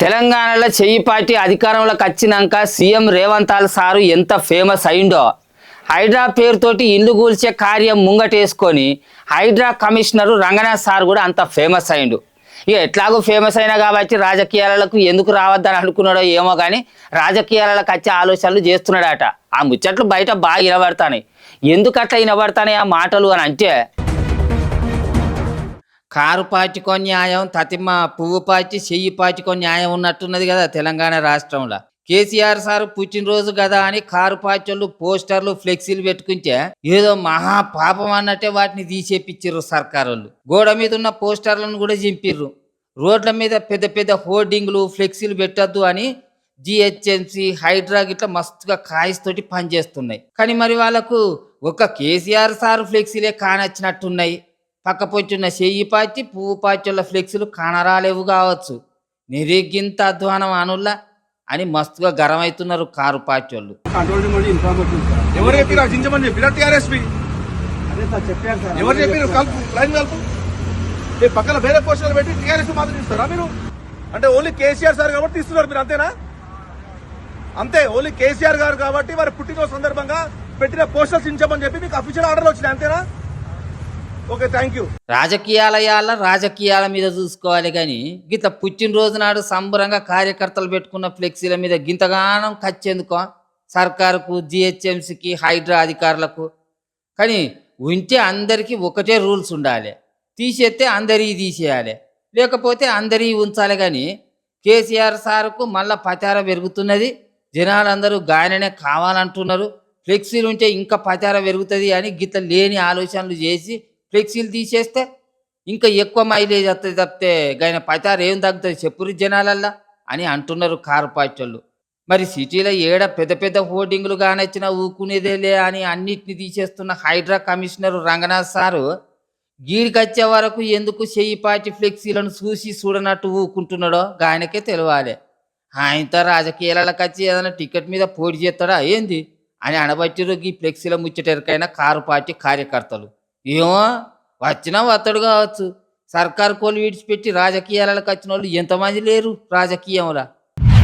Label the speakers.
Speaker 1: తెలంగాణలో చెయ్యి పార్టీ అధికారంలోకి వచ్చినాక సీఎం రేవంత్ సారు ఎంత ఫేమస్ అయిండో. హైడ్రా పేరుతోటి ఇల్లు కూల్చే కార్యం ముంగటేసుకొని హైడ్రా కమిషనరు రంగనాథ్ సార్ కూడా అంత ఫేమస్ అయిండు. ఇక ఎట్లాగో ఫేమస్ అయినా కాబట్టి రాజకీయాలకు ఎందుకు రావద్దని అనుకున్నాడో ఏమో కానీ రాజకీయాలకు వచ్చే ఆలోచనలు చేస్తున్నాడట. ఆ ముచ్చట్లు బయట బాగా వినబడతాయి. ఎందుకు అట్లా వినబడతాయి ఆ మాటలు అని అంటే, కారు పార్టీకో న్యాయం, తతిమ్మ పువ్వు పార్టీ చెయ్యి పార్టీకో న్యాయం ఉన్నట్టున్నది కదా తెలంగాణ రాష్ట్రంలో. కేసీఆర్ సార్ పుట్టినరోజు కదా అని కారు పార్టీలు పోస్టర్లు ఫ్లెక్సీలు పెట్టుకుంటే ఏదో మహా పాపం అన్నట్టే వాటిని తీసేపిచ్చిర్రు సర్కారు వాళ్ళు. గోడ మీద ఉన్న పోస్టర్లను కూడా చింపిర్రు. రోడ్ల మీద పెద్ద పెద్ద హోర్డింగ్లు ఫ్లెక్సీలు పెట్టద్దు అని జిహెచ్ఎంసీ హైడ్రా గిట్లా మస్తుగా కాయిస్తోటి పనిచేస్తున్నాయి. కానీ మరి వాళ్ళకు ఒక కేసీఆర్ సార్ ఫ్లెక్సీలే కానొచ్చినట్టున్నాయి. పక్క పొచ్చున్న చెయ్యి పాచి పువ్వు పాచుల ఫ్లెక్సీలు కానరాలేవు కావచ్చు. నిరిగింత అధ్వానం అనుల్లా అని మస్తుగా గరం అవుతున్నారు కారు పాచోళ్ళు.
Speaker 2: పక్కన వేరే పోస్టర్లు పెట్టి టీఆర్ఎస్ మాత్రం ఇస్తారా మీరు? అంటే ఓన్లీ కేసీఆర్ సార్ కాబట్టి ఇస్తున్నారు మీరు, అంతేనా? అంతే, ఓన్లీ కేసీఆర్ గారు కాబట్టి వారి పుట్టినరోజు సందర్భంగా పెట్టిన పోస్టర్స్ చించమని చెప్పి మీకు అఫీషియల్ ఆర్డర్లు వచ్చినాయి, అంతేనా? Okay, thank you.
Speaker 1: రాజకీయాల మీద చూసుకోవాలి కానీ గిత పుట్టినరోజు నాడు సంబరంగా కార్యకర్తలు పెట్టుకున్న ఫ్లెక్సీల మీద గింతగానం ఖర్చెందుకో సర్కారుకు, జిహెచ్ఎంసీకి, హైడ్రా అధికారులకు. కానీ ఉంటే అందరికీ ఒకటే రూల్స్ ఉండాలి. తీసేస్తే అందరి తీసేయాలి, లేకపోతే అందరి ఉంచాలి. కానీ కేసీఆర్ సార్కు మళ్ళా ప్రచారం పెరుగుతున్నది. జనాలందరూ గాయననే కావాలంటున్నారు. ఫ్లెక్సీలు ఉంటే ఇంకా ప్రచారం పెరుగుతుంది అని గిత లేని ఆలోచనలు చేసి ఫ్లెక్సీలు తీసేస్తే ఇంకా ఎక్కువ మైలేజ్ వస్తుంది తప్పితే గాయన ప్రచారం ఏం తగ్గుతుంది చెప్పురు జనాలల్లా అని అంటున్నారు కారు పార్టీలు. మరి సిటీలో ఏడ పెద్ద పెద్ద హోర్డింగ్లు కానొచ్చినా ఊకునేదేలే అని అన్నిటిని తీసేస్తున్న హైడ్రా కమిషనర్ రంగనాథ్ సారు గీడికొచ్చే వరకు ఎందుకు చెయ్యి పార్టీ ఫ్లెక్సీలను చూడనట్టు ఊకుంటున్నాడో ఆయనకే తెలియాలి. ఆయనతో రాజకీయాలకు వచ్చి ఏదైనా టికెట్ మీద పోటీ చేస్తాడా ఏంది అని అనబట్టిరు ఈ ఫ్లెక్సీల ముచ్చటెరకైన కారు పార్టీ కార్యకర్తలు. ఏమో వచ్చినా వత్తడు కావచ్చు. సర్కారు కోళ్ళు విడిచిపెట్టి రాజకీయాలకు వచ్చిన వాళ్ళు ఎంతమంది లేరు రాజకీయంలో.